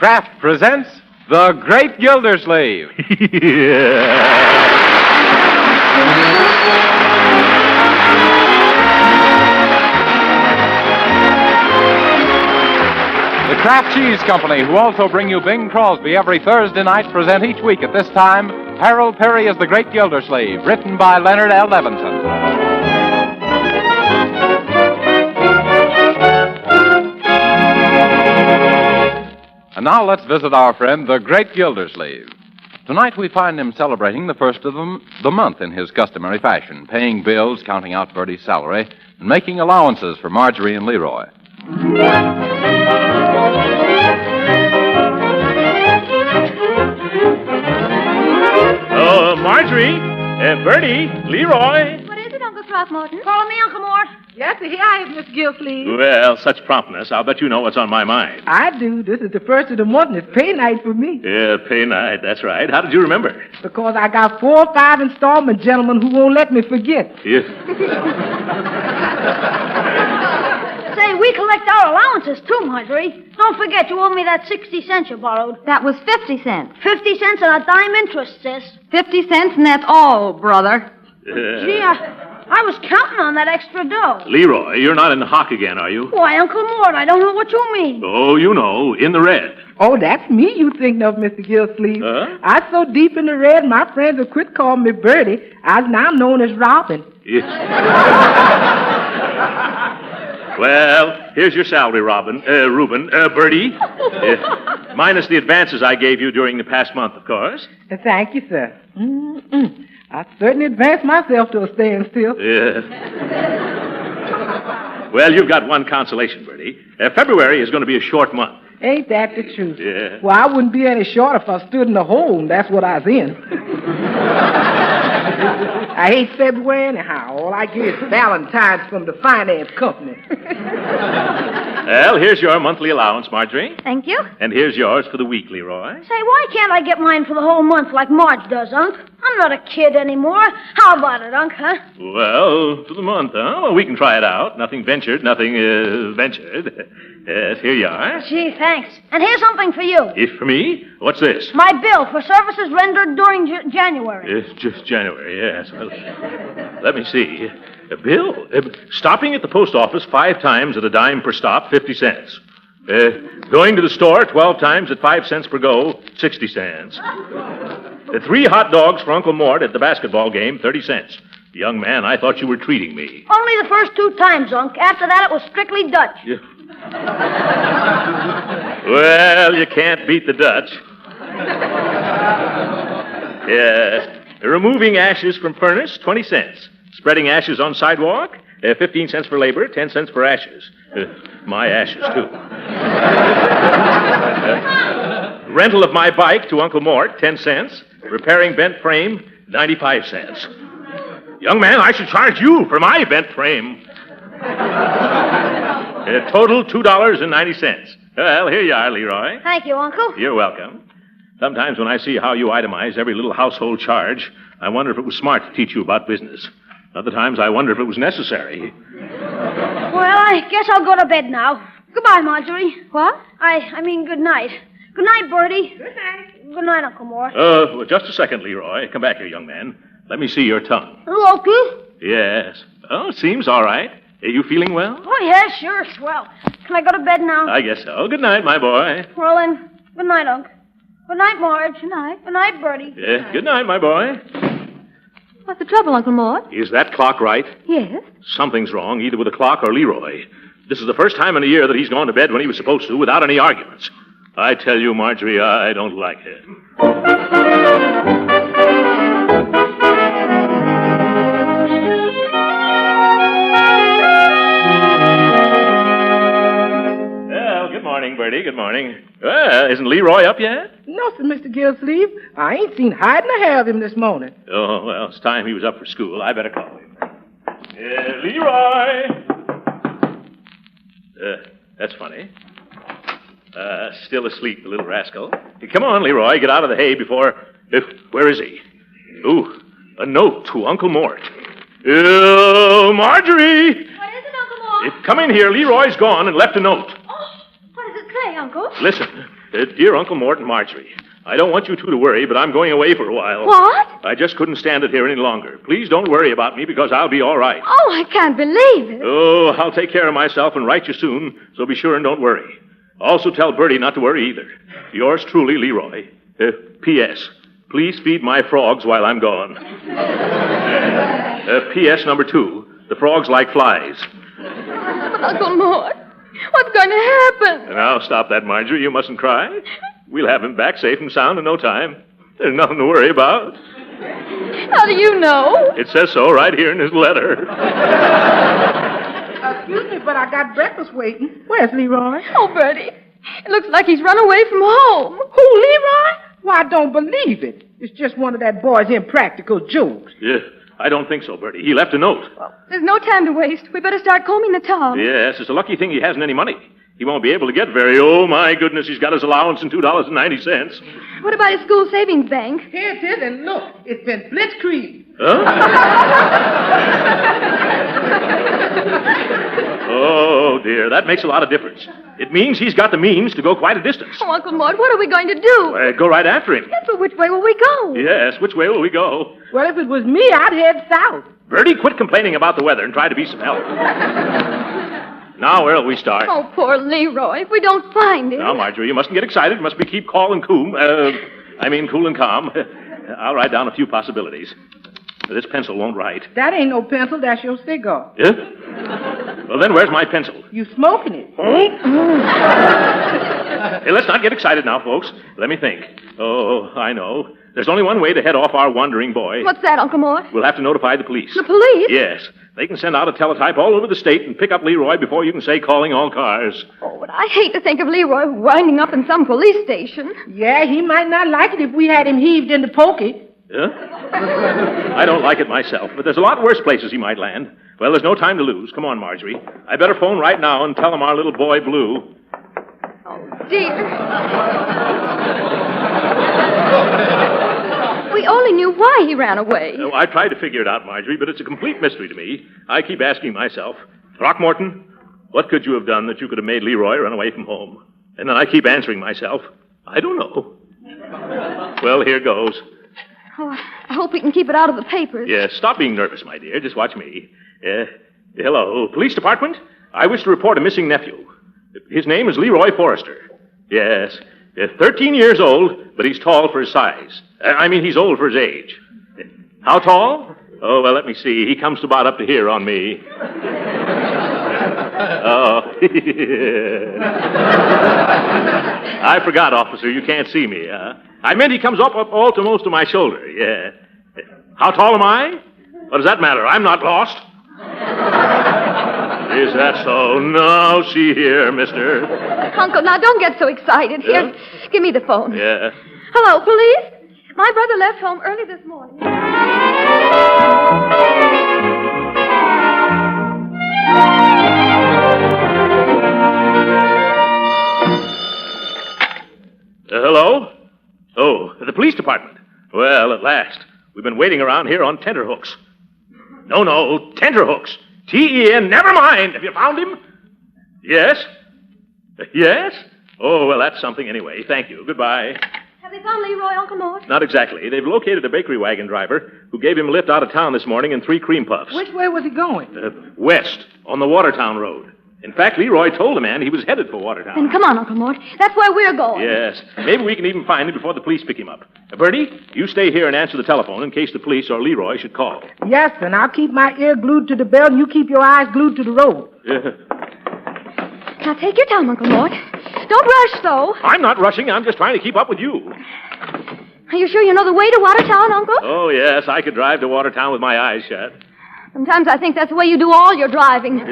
Kraft presents The Great Gildersleeve. The Kraft Cheese Company, who also bring you Bing Crosby every Thursday night, present each week at this time Harold Peary as The Great Gildersleeve, written by Leonard L. Levinson. And now let's visit our friend, the Great Gildersleeve. Tonight we find him celebrating the first of the month in his customary fashion, paying bills, counting out Bertie's salary, and making allowances for Marjorie and Leroy. Oh, Marjorie, Bertie, Leroy. What is it, Uncle Throckmorton? Calling me Uncle Mort. Yes, here I am, Miss Gilsleeve. Well, such promptness. I'll bet you know what's on my mind. I do. This is the first of the month, and it's pay night for me. Yeah, pay night. That's right. How did you remember? Because I got 4 or 5 installment gentlemen who won't let me forget. Yeah. Say, we collect our allowances, too, Marjorie. Don't forget you owe me that 60 cents you borrowed. That was 50 cents. 50 cents and a dime interest, sis. 50 cents, and that's all, brother. Gee, I was counting on that extra dough. Leroy, you're not in the hock again, are you? Why, Uncle Mort, I don't know what you mean. Oh, you know, in the red. Oh, that's me you thinking of, Mr. Gilsleeve. Huh? I'm so deep in the red, my friends have quit calling me Bertie. I'm now known as Robin. Yes. Well, here's your salary, Reuben. Bertie. Minus the advances I gave you during the past month, of course. Thank you, sir. I certainly advanced myself to a standstill. Yeah. Well, you've got one consolation, Bertie. February is going to be a short month. Ain't that the truth? Yeah. Well, I wouldn't be any short if I stood in the hole, and that's what I was in. I hate February anyhow. All I get is Valentine's from the finance company. Well, here's your monthly allowance, Marjorie. Thank you. And here's yours for the week, Leroy. Say, why can't I get mine for the whole month like Marge does, Unc? I'm not a kid anymore. How about it, Unc, huh? Well, for the month, huh? Well, we can try it out. Nothing ventured, nothing ventured. Yes, here you are. Gee, thanks. And here's something for you. If for me? What's this? My bill for services rendered during January. It's just January, yes. Well, let me see. A bill? Stopping at the post office 5 times at a dime per stop, 50 cents. Going to the store 12 times at 5 cents per go, 60 cents. 3 hot dogs for Uncle Mort at the basketball game, 30 cents. Young man, I thought you were treating me. Only the first 2 times, Unc. After that, it was strictly Dutch. Yeah. Well, you can't beat the Dutch. Yes. Removing ashes from furnace, 20 cents. Spreading ashes on sidewalk, 15 cents for labor, 10 cents for ashes. My ashes, too. Rental of my bike to Uncle Mort, 10 cents. Repairing bent frame, 95 cents. Young man, I should charge you for my bent frame. Total $2.90. Well, here you are, Leroy. Thank you, Uncle. You're welcome. Sometimes when I see how you itemize every little household charge, I wonder if it was smart to teach you about business. Other times I wonder if it was necessary. Well, I guess I'll go to bed now. Goodbye, Marjorie. What? I mean good night. Good night, Bertie. Good night. Good night, Uncle Mort. Well, just a second, Leroy. Come back here, young man. Let me see your tongue. Loki? Yes. Oh, seems all right. Are you feeling well? Oh, yeah, sure, swell. Can I go to bed now? I guess so. Good night, my boy. Well, then, good night, Unc. Good night, Marge. Good night. Good night, Bertie. Yeah, good night, my boy. What's the trouble, Uncle Mort? Is that clock right? Yes. Something's wrong, either with the clock or Leroy. This is the first time in a year that he's gone to bed when he was supposed to without any arguments. I tell you, Marjorie, I don't like him. Well, good morning, Bertie. Good morning. Well, isn't Leroy up yet? No, sir, Mr. Gilsleeve. I ain't seen hiding a hair of him this morning. Oh, well, it's time he was up for school. I better call him. Leroy! That's funny. Still asleep, the little rascal. Hey, come on, Leroy, get out of the hay before... where is he? Ooh, a note to Uncle Mort. Marjorie! What is it, Uncle Mort? Come in here. Leroy's gone and left a note. Oh, what does it say, Uncle? Listen. Dear Uncle Mort and Marjorie, I don't want you two to worry, but I'm going away for a while. What? I just couldn't stand it here any longer. Please don't worry about me because I'll be all right. Oh, I can't believe it. Oh, I'll take care of myself and write you soon, so be sure and don't worry. Also tell Bertie not to worry either. Yours truly, Leroy. P.S. Please feed my frogs while I'm gone. P.S. number 2. The frogs like flies. But Uncle Mort, what's going to happen? Now, stop that, Marjorie. You mustn't cry. We'll have him back safe and sound in no time. There's nothing to worry about. How do you know? It says so right here in his letter. Excuse me, but I got breakfast waiting. Where's Leroy? Oh, Bertie, it looks like he's run away from home. Who, Leroy? Why, I don't believe it. It's just one of that boy's impractical jokes. Yeah, I don't think so, Bertie. He left a note. There's no time to waste. We better start combing the town. Yes, it's a lucky thing he hasn't any money. He won't be able to get very. Oh, my goodness, he's got his allowance in $2.90. What about his school savings bank? Here it is, and look, it's been blitzkrieg. Huh? Oh, dear, that makes a lot of difference. It means he's got the means to go quite a distance. Oh, Uncle Mort, what are we going to do? Go right after him. But which way will we go? Yes, which way will we go? Well, if it was me, I'd head south. Bertie, quit complaining about the weather and try to be some help. Now, where'll we start? Oh, poor Leroy. If we don't find him. Now, Marjorie, you mustn't get excited. Must be keep cool and calm. Cool and calm. I'll write down a few possibilities. This pencil won't write. That ain't no pencil, that's your cigar. Yeah? Well, then where's my pencil? You smoking it. Hey, let's not get excited now, folks. Let me think. Oh, I know. There's only one way to head off our wandering boy. What's that, Uncle Mort? We'll have to notify the police. The police? Yes. They can send out a teletype all over the state and pick up Leroy before you can say calling all cars. Oh, but I hate to think of Leroy winding up in some police station. Yeah, he might not like it if we had him heaved into pokey. Yeah? I don't like it myself, but there's a lot worse places he might land. Well, there's no time to lose. Come on, Marjorie. I better phone right now and tell him our little boy Blue. Oh, dear. We only knew why he ran away. Oh, I tried to figure it out, Marjorie, but it's a complete mystery to me. I keep asking myself, Throckmorton, what could you have done that you could have made Leroy run away from home? And then I keep answering myself, I don't know. Well, here goes. Oh, I hope we can keep it out of the papers. Yes, stop being nervous, my dear. Just watch me. Hello, police department? I wish to report a missing nephew. His name is Leroy Forrester. Yes, 13 years old, but he's tall for his size. He's old for his age. How tall? Oh, well, let me see. He comes to about up to here on me. Oh. I forgot, officer. You can't see me, huh? I meant he comes up almost to my shoulder, yeah. How tall am I? What does that matter? I'm not lost. Is that so? No, see here, mister. Uncle, now don't get so excited. Here, give me the phone. Yeah. Hello, police? My brother left home early this morning. Hello? Oh, the police department. Well, at last. We've been waiting around here on tenterhooks. No, tenterhooks. T-E-N, never mind. Have you found him? Yes? Yes? Oh, well, that's something anyway. Thank you. Goodbye. Have they found Leroy, Uncle Mort? Not exactly. They've located a bakery wagon driver who gave him a lift out of town this morning in 3 cream puffs. Which way was he going? West, on the Watertown Road. In fact, Leroy told the man he was headed for Watertown. Then come on, Uncle Mort. That's where we're going. Yes. Maybe we can even find him before the police pick him up. Bertie, you stay here and answer the telephone in case the police or Leroy should call. Yes, and I'll keep my ear glued to the bell, and you keep your eyes glued to the road. Now take your time, Uncle Mort. Don't rush, though. I'm not rushing. I'm just trying to keep up with you. Are you sure you know the way to Watertown, Uncle? Oh, yes. I could drive to Watertown with my eyes shut. Sometimes I think that's the way you do all your driving. Do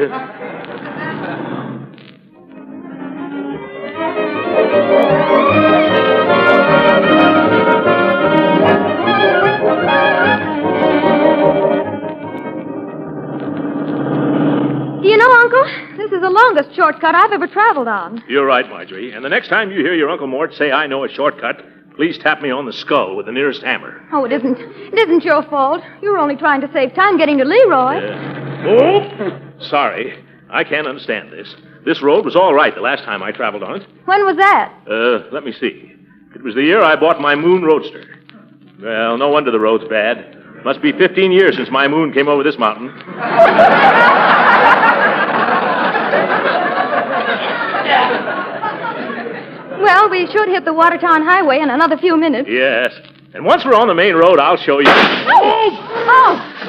you know, Uncle, this is the longest shortcut I've ever traveled on. You're right, Marjorie. And the next time you hear your Uncle Mort say, I know a shortcut, please tap me on the skull with the nearest hammer. Oh, it isn't your fault. You were only trying to save time getting to Leroy. Oh, sorry. I can't understand this. This road was all right the last time I traveled on it. When was that? Let me see. It was the year I bought my Moon Roadster. Well, no wonder the road's bad. Must be 15 years since my Moon came over this mountain. Well, we should hit the Watertown Highway in another few minutes. Yes. And once we're on the main road, I'll show you. Oh!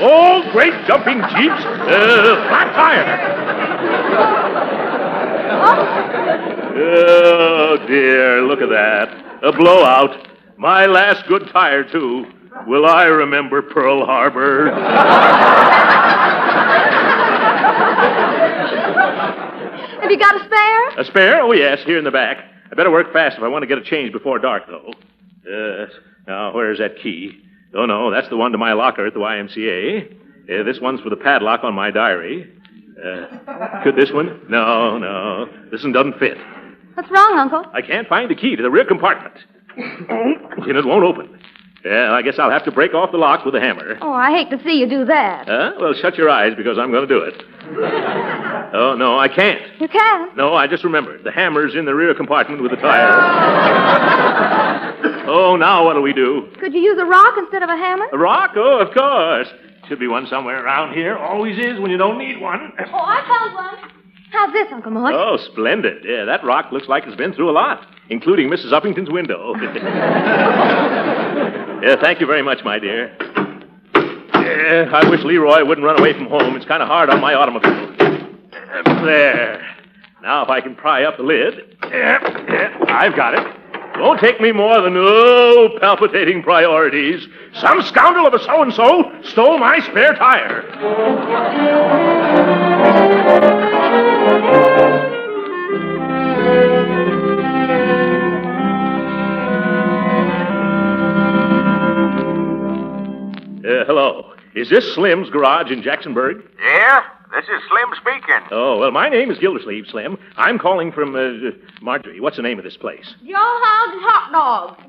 Oh, great jumping jeeps. Flat tire. Oh, dear, look at that. A blowout. My last good tire, too. Will I remember Pearl Harbor? Have you got a spare? A spare? Oh, yes, here in the back. I better work fast if I want to get a change before dark, though. Now, where's that key? Oh, no, that's the one to my locker at the YMCA. This one's for the padlock on my diary. Could this one? No. This one doesn't fit. What's wrong, Uncle? I can't find the key to the rear compartment. And it won't open. Yeah, I guess I'll have to break off the lock with a hammer. Oh, I hate to see you do that. Well, shut your eyes because I'm going to do it. Oh, no, I can't. You can't? No, I just remembered. The hammer's in the rear compartment with the tire. Oh, now what do we do? Could you use a rock instead of a hammer? A rock? Oh, of course. Should be one somewhere around here. Always is when you don't need one. Oh, I found one. How's this, Uncle Mort? Oh, splendid. Yeah, that rock looks like it's been through a lot, including Mrs. Uppington's window. Yeah, thank you very much, my dear. Yeah, I wish Leroy wouldn't run away from home. It's kind of hard on my automobile. There. Now, if I can pry up the lid. Yeah, I've got it. Won't take me more than, palpitating priorities. Some scoundrel of a so-and-so stole my spare tire. Hello. Is this Slim's garage in Jacksonburg? Yeah, this is Slim speaking. Oh, well, my name is Gildersleeve, Slim. I'm calling from, Marjorie. What's the name of this place? Joe Hogg's hot dogs.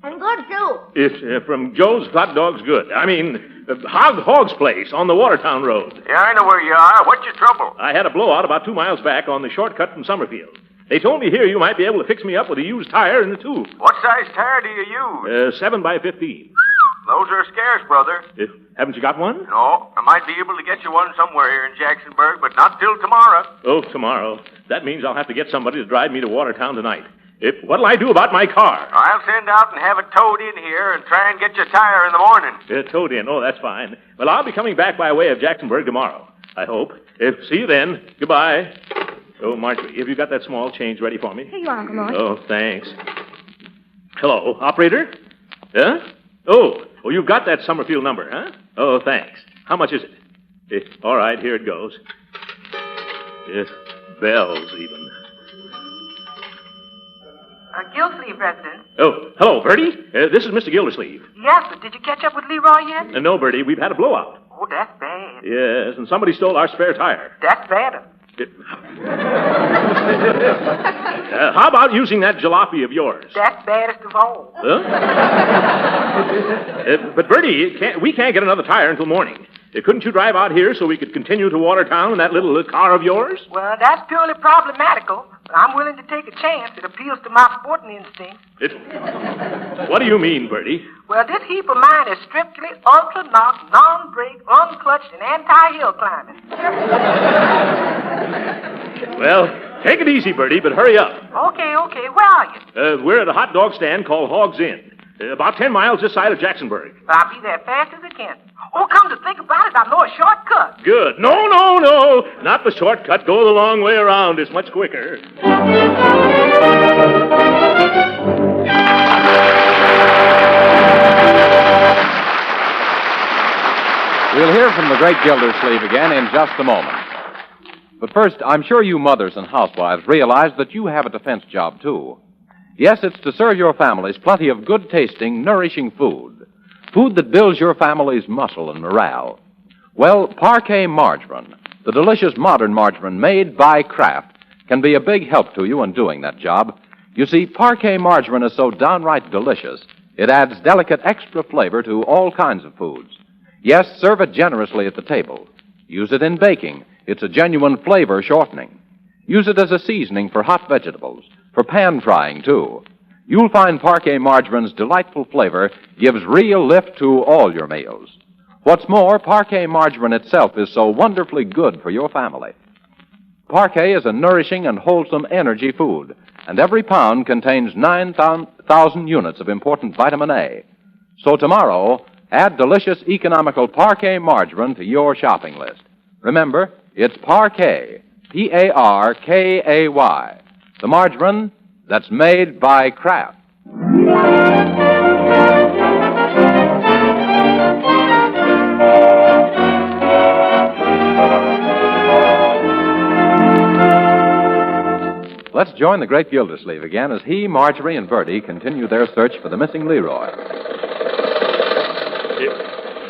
And good, too. It's from Joe's Hot Dogs Good. I mean, Hog's place on the Watertown Road. Yeah, I know where you are. What's your trouble? I had a blowout about 2 miles back on the shortcut from Summerfield. They told me here you might be able to fix me up with a used tire and the tube. What size tire do you use? 7 by 15. Those are scarce, brother. Haven't you got one? No, I might be able to get you one somewhere here in Jacksonburg, but not till tomorrow. Oh, tomorrow. That means I'll have to get somebody to drive me to Watertown tonight. What'll I do about my car? I'll send out and have it towed in here and try and get your tire in the morning. Towed in. Oh, that's fine. Well, I'll be coming back by way of Jacksonburg tomorrow, I hope. See you then. Goodbye. Oh, Marjorie, have you got that small change ready for me? Here you are, Uncle Mort. Oh, thanks. Hello, operator? Huh? Oh, you've got that Summerfield number, huh? Oh, thanks. How much is it? All right, here it goes. Bells, even. Gildersleeve resident. Oh, hello, Bertie. This is Mr. Gildersleeve. Yes, but did you catch up with Leroy yet? No, Bertie, we've had a blowout. Oh, that's bad. Yes, and somebody stole our spare tire. That's bad. How about using that jalopy of yours? That's baddest of all. Huh? But, Bertie, we can't get another tire until morning. Couldn't you drive out here so we could continue to Watertown in that little car of yours? Well, that's purely problematical, but I'm willing to take a chance. It appeals to my sporting instincts. What do you mean, Bertie? Well, this heap of mine is strictly ultra-knock, non-brake, unclutched, and anti-hill climbing. Well, take it easy, Bertie, but hurry up. Okay. Where are you? We're at a hot dog stand called Hog's Inn. About 10 miles this side of Jacksonburg. I'll be there fast as I can. Oh, come to think about it, I know a shortcut. Good. No. Not the shortcut. Go the long way around. It's much quicker. We'll hear from the great Gildersleeve again in just a moment. But first, I'm sure you mothers and housewives realize that you have a defense job, too. Yes, it's to serve your families plenty of good-tasting, nourishing food. Food that builds your family's muscle and morale. Well, Parquet Margarine, the delicious modern margarine made by Kraft, can be a big help to you in doing that job. You see, Parquet Margarine is so downright delicious, it adds delicate extra flavor to all kinds of foods. Yes, serve it generously at the table. Use it in baking. It's a genuine flavor shortening. Use it as a seasoning for hot vegetables, for pan frying, too. You'll find Parquet Margarine's delightful flavor gives real lift to all your meals. What's more, Parquet Margarine itself is so wonderfully good for your family. Parquet is a nourishing and wholesome energy food, and every pound contains 9,000 units of important vitamin A. So tomorrow, add delicious, economical Parquet Margarine to your shopping list. Remember, it's Parquet, Parkay, the margarine that's made by Kraft. Let's join the great Gildersleeve again as he, Marjorie, and Bertie continue their search for the missing Leroy.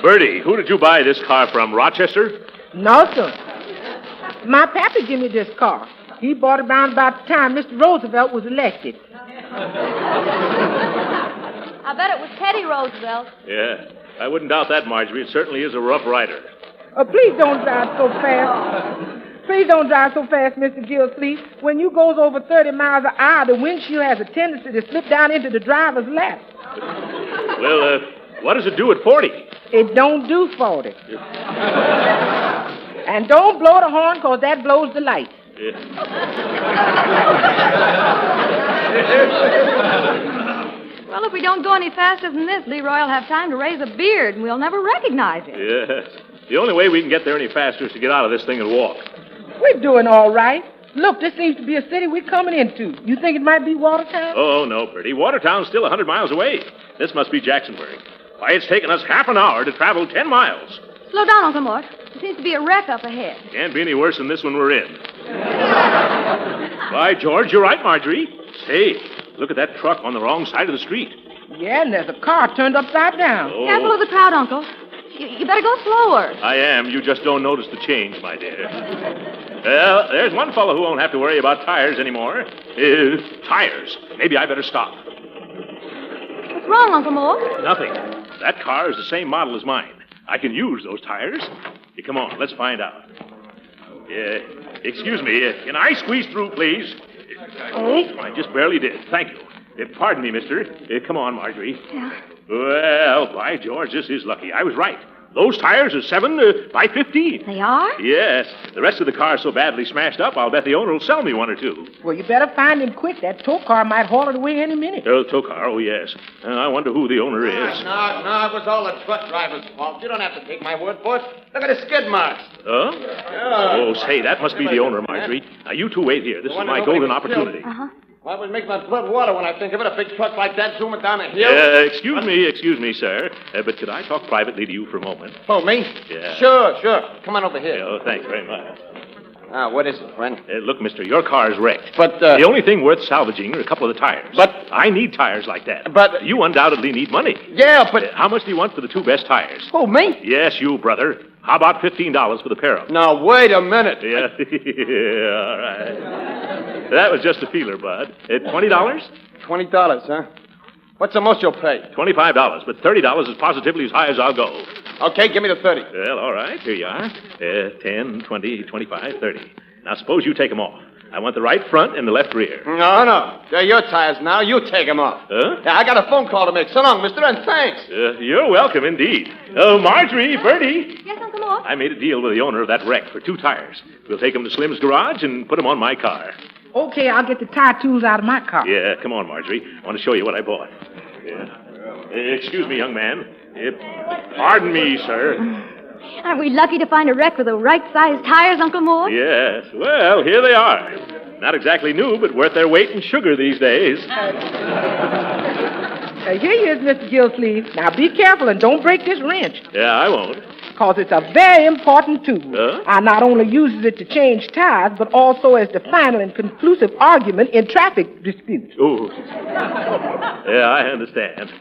Bertie, who did you buy this car from, Rochester? No, sir. My pappy gave me this car. He bought it around about the time Mr. Roosevelt was elected. I bet it was Teddy Roosevelt. Yeah, I wouldn't doubt that, Marjorie. It certainly is a rough rider. Please don't drive so fast. Please don't drive so fast, Mr. Gildersleeve. When you goes over 30 miles an hour, the windshield has a tendency to slip down into the driver's lap. Well, what does it do at 40? It don't do 40. And don't blow the horn, because that blows the light. Well, if we don't go any faster than this, Leroy will have time to raise a beard, and we'll never recognize him. Yes. The only way we can get there any faster is to get out of this thing and walk. We're doing all right. Look, this seems to be a city we're coming into. You think it might be Watertown? Oh, no, Bertie. Watertown's still 100 miles away. This must be Jacksonburg. Why, it's taken us half an hour to travel 10 miles. Slow down, Uncle Mort. There seems to be a wreck up ahead. Can't be any worse than this one we're in. By George, you're right, Marjorie. Say, look at that truck on the wrong side of the street. Yeah, and there's a car turned upside down. Oh. Careful of the crowd, Uncle. You better go slower. I am. You just don't notice the change, my dear. Well, there's one fellow who won't have to worry about tires anymore. Tires. Maybe I better stop. What's wrong, Uncle Mort? Nothing. That car is the same model as mine. I can use those tires. Here, come on, let's find out. Excuse me. Can I squeeze through, please? I just barely did. Thank you. Pardon me, mister. Come on, Marjorie. Yeah. Well, by George, this is lucky. I was right. Those tires are 7 by 15. They are? Yes. The rest of the car's so badly smashed up, I'll bet the owner will sell me one or two. Well, you better find him quick. That tow car might haul it away any minute. Oh, tow car, oh, yes. I wonder who the owner is. No, it was all the truck driver's fault. You don't have to take my word for it. Look at the skid marks. Huh? Yeah. Oh, say, that must be the owner, Marjorie. Now, you two wait here. This is my golden opportunity. Uh-huh. Well, it would make my blood water when I think of it. A big truck like that zooming down a hill. Excuse me, sir. But could I talk privately to you for a moment? Oh, me? Yeah. Sure. Come on over here. Oh, thanks very much. What is it, friend? Look, mister, your car's wrecked. But, The only thing worth salvaging are a couple of the tires. But- I need tires like that. But- You undoubtedly need money. Yeah, but... How much do you want for the two best tires? Oh, me? Yes, you, brother. How about $15 for the pair of them? Now, wait a minute. Yeah, all right. That was just a feeler, Bud. $20? $20, huh? What's the most you'll pay? $25, but $30 is positively as high as I'll go. Okay, give me the 30. Well, all right, here you are. 10, 20, 25, 30. Now, suppose you take them off. I want the right front and the left rear. No. They're your tires now. You take them off. Huh? Yeah, I got a phone call to make. So long, mister, and thanks. You're welcome, indeed. Oh, Marjorie, Bertie. Yes, Uncle Mort? I made a deal with the owner of that wreck for 2 tires. We'll take them to Slim's garage and put them on my car. Okay, I'll get the tire tools out of my car. Yeah, come on, Marjorie. I want to show you what I bought. Yeah. Excuse me, young man. Pardon me, sir. Aren't we lucky to find a wreck with the right-sized tires, Uncle Mort? Yes. Well, here they are. Not exactly new, but worth their weight in sugar these days. Here you is, Mr. Gildersleeve. Now, be careful and don't break this wrench. Yeah, I won't. Because it's a very important tool. Huh? I not only uses it to change tires, but also as the final and conclusive argument in traffic disputes. Oh. Yeah, I understand.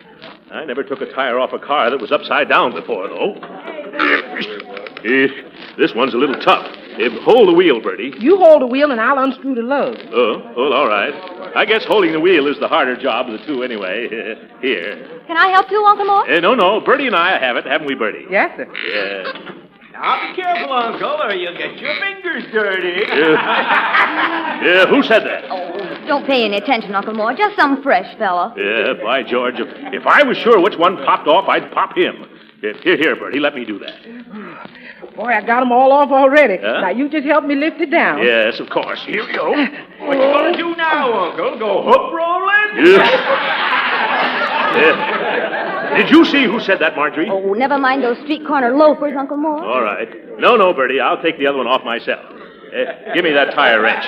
I never took a tire off a car that was upside down before, though. This one's a little tough. Hold the wheel, Bertie. You hold the wheel and I'll unscrew the lugs. Oh, well, all right. I guess holding the wheel is the harder job of the two anyway. Here. Can I help too, Uncle Mort? No, Bertie and I have it, haven't we, Bertie? Yes, sir. Yeah. Now, be careful, Uncle, or you'll get your fingers dirty. Yeah, who said that? Oh, don't pay any attention, Uncle Mort. Just some fresh fellow. Yeah, by George, if I was sure which one popped off, I'd pop him. Here, Bertie, let me do that. Boy, I got them all off already. Huh? Now, you just help me lift it down. Yes, of course. Here we go. What you gonna do now, Uncle? Go hook rolling? Yeah. Did you see who said that, Marjorie? Oh, never mind those street corner loafers, Uncle Mort. All right. No, Bertie, I'll take the other one off myself. Give me that tire wrench.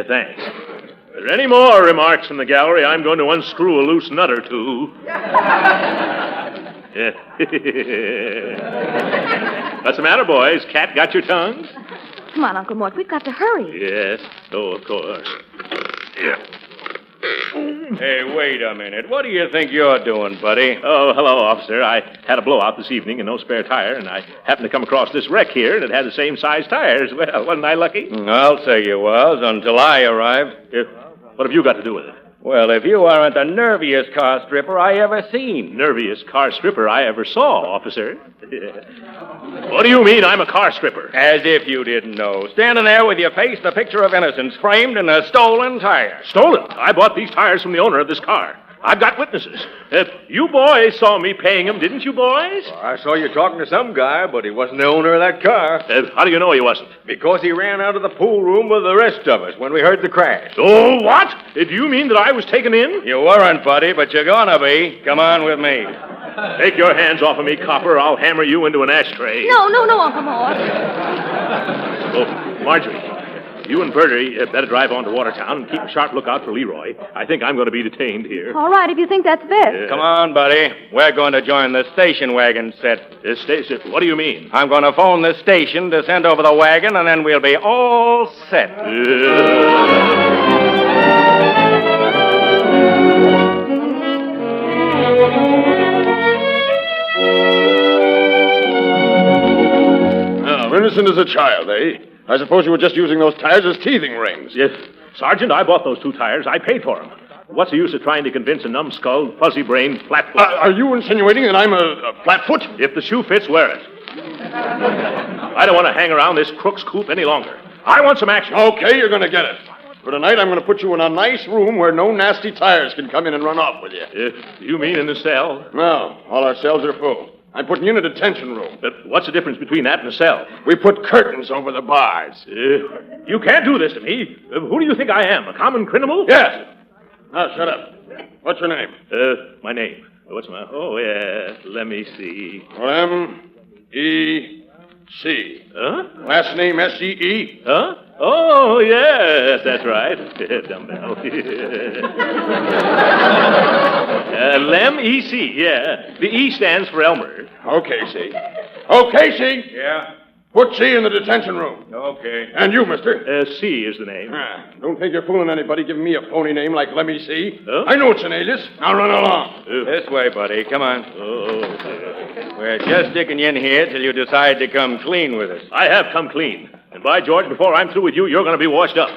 Thanks. If there are any more remarks from the gallery, I'm going to unscrew a loose nut or two. What's the matter, boys? Cat got your tongues? Come on, Uncle Mort. We've got to hurry. Yes. Oh, of course. Yeah. Hey, wait a minute. What do you think you're doing, buddy? Oh, hello, officer. I had a blowout this evening and no spare tire, and I happened to come across this wreck here, and it had the same size tires. Well, wasn't I lucky? I'll say you was, until I arrived. What have you got to do with it? Well, if you aren't the nerviest car stripper I ever seen. Nerviest car stripper I ever saw, officer. What do you mean I'm a car stripper? As if you didn't know. Standing there with your face the picture of innocence framed in a stolen tire. Stolen? I bought these tires from the owner of this car. I've got witnesses. You boys saw me paying him, didn't you, boys? Well, I saw you talking to some guy, but he wasn't the owner of that car. How do you know he wasn't? Because he ran out of the pool room with the rest of us when we heard the crash. Oh, what? Do you mean that I was taken in? You weren't, buddy, but you're gonna be. Come on with me. Take your hands off of me, copper. I'll hammer you into an ashtray. No, Uncle Mort. Oh, Marjorie. You and Bertie better drive on to Watertown and keep a sharp lookout for Leroy. I think I'm going to be detained here. All right, if you think that's best. Come on, buddy. We're going to join the station wagon set. Station? What do you mean? I'm going to phone the station to send over the wagon, and then we'll be all set. Now, innocent as a child, eh? I suppose you were just using those tires as teething rings. Yes. Sergeant, I bought those 2 tires. I paid for them. What's the use of trying to convince a numbskulled, fuzzy-brained flatfoot? Are you insinuating that I'm a flatfoot? If the shoe fits, wear it. I don't want to hang around this crook's coop any longer. I want some action. Okay, you're going to get it. For tonight, I'm going to put you in a nice room where no nasty tires can come in and run off with you. You mean in the cell? No, all our cells are full. I'm putting you in a detention room. But what's the difference between that and a cell? We put curtains over the bars. You can't do this to me. Who do you think I am, a common criminal? Yes. Now, shut up. What's your name? My name. What's my... Oh, yeah. Let me see. M-E-C. Huh? Last name S-E-E. Huh? Oh, yes, that's right. Dumbbell. Lem E.C., yeah. The E stands for Elmer. Okay, C. Okay, C. Yeah? Put C in the detention room. Okay. And you, mister? C is the name. Don't think you're fooling anybody giving me a phony name like Lemmy C. Huh? I know it's an alias. Now run along. This way, buddy. Come on. Oh. We're just sticking you in here till you decide to come clean with us. I have come clean. And by George, before I'm through with you, you're going to be washed up.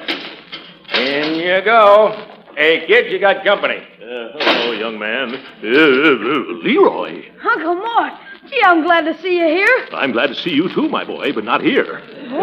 In you go. Hey, kid, you got company. Hello, young man. Leroy. Uncle Mort. Gee, I'm glad to see you here. I'm glad to see you too, my boy, but not here. Boy,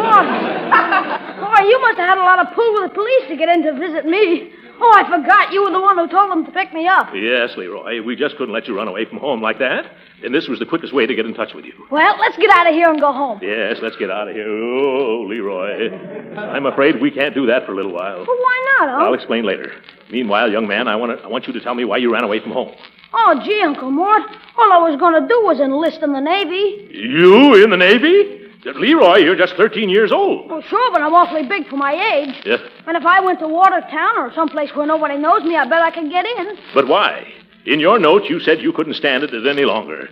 you must have had a lot of pull with the police to get in to visit me. Oh, I forgot you were the one who told them to pick me up. Yes, Leroy. We just couldn't let you run away from home like that. And this was the quickest way to get in touch with you. Well, let's get out of here and go home. Yes, let's get out of here. Oh, Leroy. I'm afraid we can't do that for a little while. Well, why not, I'll explain later. Meanwhile, young man, I want you to tell me why you ran away from home. Oh, gee, Uncle Mort. All I was going to do was enlist in the Navy. You in the Navy? Leroy, you're just 13 years old. Well, sure, but I'm awfully big for my age. Yeah. And if I went to Watertown or someplace where nobody knows me, I bet I could get in. But why? In your note, you said you couldn't stand it any longer.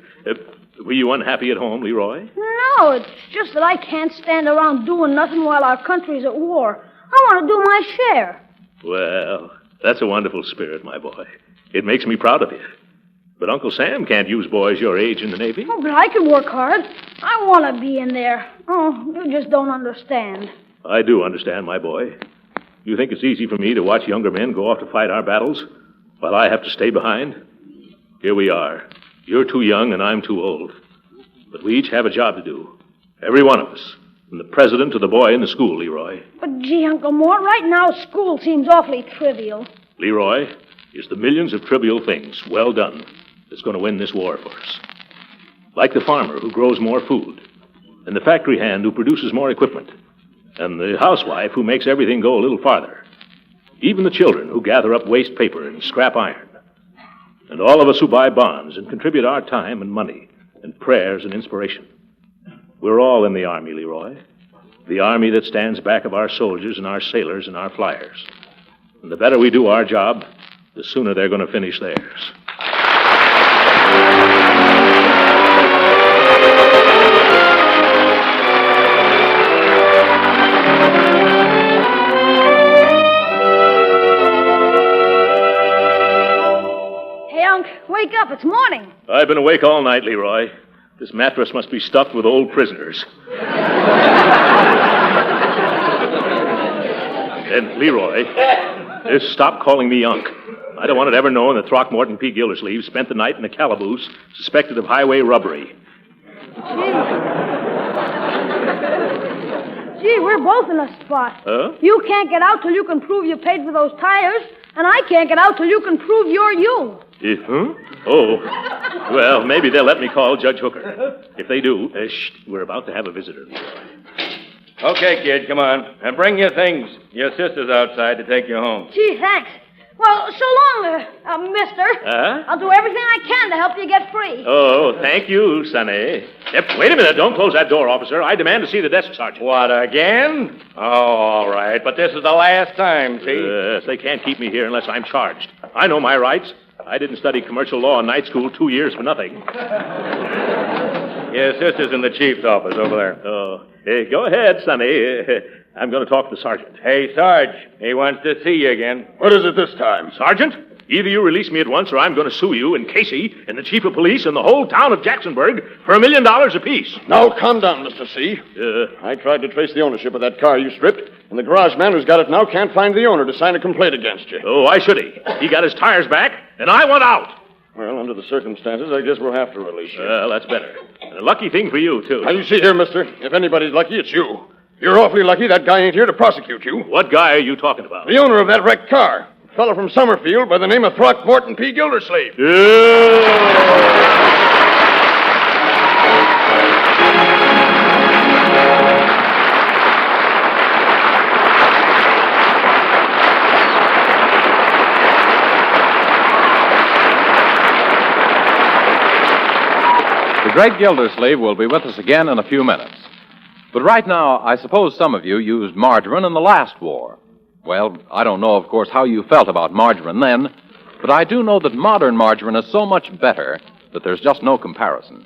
Were you unhappy at home, Leroy? No, it's just that I can't stand around doing nothing while our country's at war. I want to do my share. Well, that's a wonderful spirit, my boy. It makes me proud of you. But Uncle Sam can't use boys your age in the Navy. Oh, but I can work hard. I want to be in there. Oh, you just don't understand. I do understand, my boy. You think it's easy for me to watch younger men go off to fight our battles while I have to stay behind? Here we are. You're too young and I'm too old. But we each have a job to do. Every one of us. From the president to the boy in the school, Leroy. But gee, Uncle Mort, right now school seems awfully trivial. Leroy, it's the millions of trivial things, well done, that's going to win this war for us. Like the farmer who grows more food, and the factory hand who produces more equipment, and the housewife who makes everything go a little farther. Even the children who gather up waste paper and scrap iron. And all of us who buy bonds and contribute our time and money and prayers and inspiration. We're all in the Army, Leroy. The Army that stands back of our soldiers and our sailors and our flyers. And the better we do our job, the sooner they're going to finish theirs. Wake up, it's morning. I've been awake all night, Leroy. This mattress must be stuffed with old prisoners. And Leroy, just stop calling me Unc. I don't want it ever known that Throckmorton P. Gildersleeve spent the night in a calaboose suspected of highway robbery. Gee, we're both in a spot. Huh? You can't get out till you can prove you paid for those tires, and I can't get out till you can prove you're you. Huh? Oh. Well, maybe they'll let me call Judge Hooker. If they do, we're about to have a visitor. Okay, kid, come on. And bring your things. Your sister's outside to take you home. Gee, thanks. Well, so long, mister. I'll do everything I can to help you get free. Oh, thank you, Sonny. Wait a minute. Don't close that door, officer. I demand to see the desk sergeant. What, again? Oh, all right. But this is the last time, see? Yes, they can't keep me here unless I'm charged. I know my rights. I didn't study commercial law in night school 2 years for nothing. Your sister's in the chief's office over there. Oh, hey, go ahead, Sonny. I'm going to talk to the sergeant. Hey, Sarge, he wants to see you again. What is it this time? Sergeant, either you release me at once or I'm going to sue you and Casey and the chief of police and the whole town of Jacksonburg for $1 million apiece. Now, calm down, Mr. C. I tried to trace the ownership of that car you stripped, and the garage man who's got it now can't find the owner to sign a complaint against you. Oh, why should he? He got his tires back, and I want out. Well, under the circumstances, I guess we'll have to release you. Well, that's better. And a lucky thing for you, too. Now, you see here, mister, if anybody's lucky, it's you. You're awfully lucky that guy ain't here to prosecute you. What guy are you talking about? The owner of that wrecked car. A fellow from Summerfield by the name of Throckmorton P. Gildersleeve. The great Gildersleeve will be with us again in a few minutes. But right now, I suppose some of you used margarine in the last war. Well, I don't know, of course, how you felt about margarine then, but I do know that modern margarine is so much better that there's just no comparison.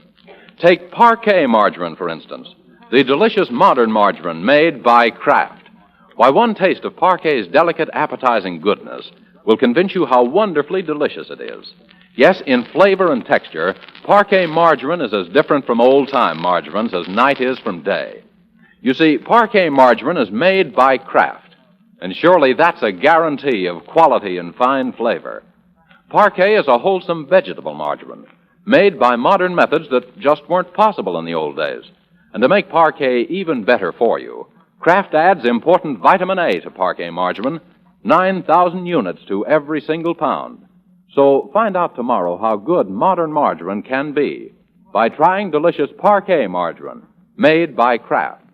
Take Parquet margarine, for instance, the delicious modern margarine made by Kraft. Why, one taste of Parquet's delicate, appetizing goodness will convince you how wonderfully delicious it is. Yes, in flavor and texture, Parquet margarine is as different from old-time margarines as night is from day. You see, Parquet margarine is made by Kraft, and surely that's a guarantee of quality and fine flavor. Parquet is a wholesome vegetable margarine, made by modern methods that just weren't possible in the old days. And to make Parquet even better for you, Kraft adds important vitamin A to Parquet margarine, 9,000 units to every single pound. So find out tomorrow how good modern margarine can be by trying delicious Parquet margarine, made by Kraft.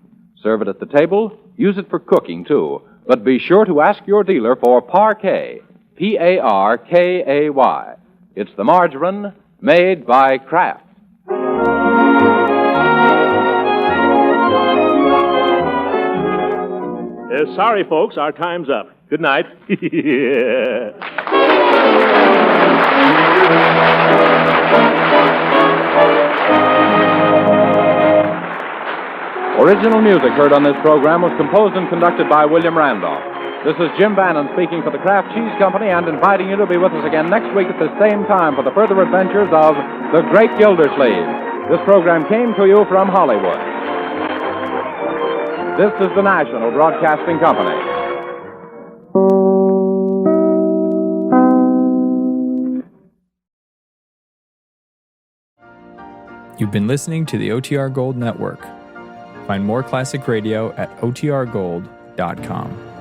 Serve it at the table, use it for cooking, too, but be sure to ask your dealer for Parquet, Parkay. It's the margarine made by Kraft. Sorry, folks, our time's up. Good night. Original music heard on this program was composed and conducted by William Randolph. This is Jim Bannon speaking for the Kraft Cheese Company and inviting you to be with us again next week at the same time for the further adventures of The Great Gildersleeve. This program came to you from Hollywood. This is the National Broadcasting Company. You've been listening to the OTR Gold Network. Find more classic radio at otrgold.com.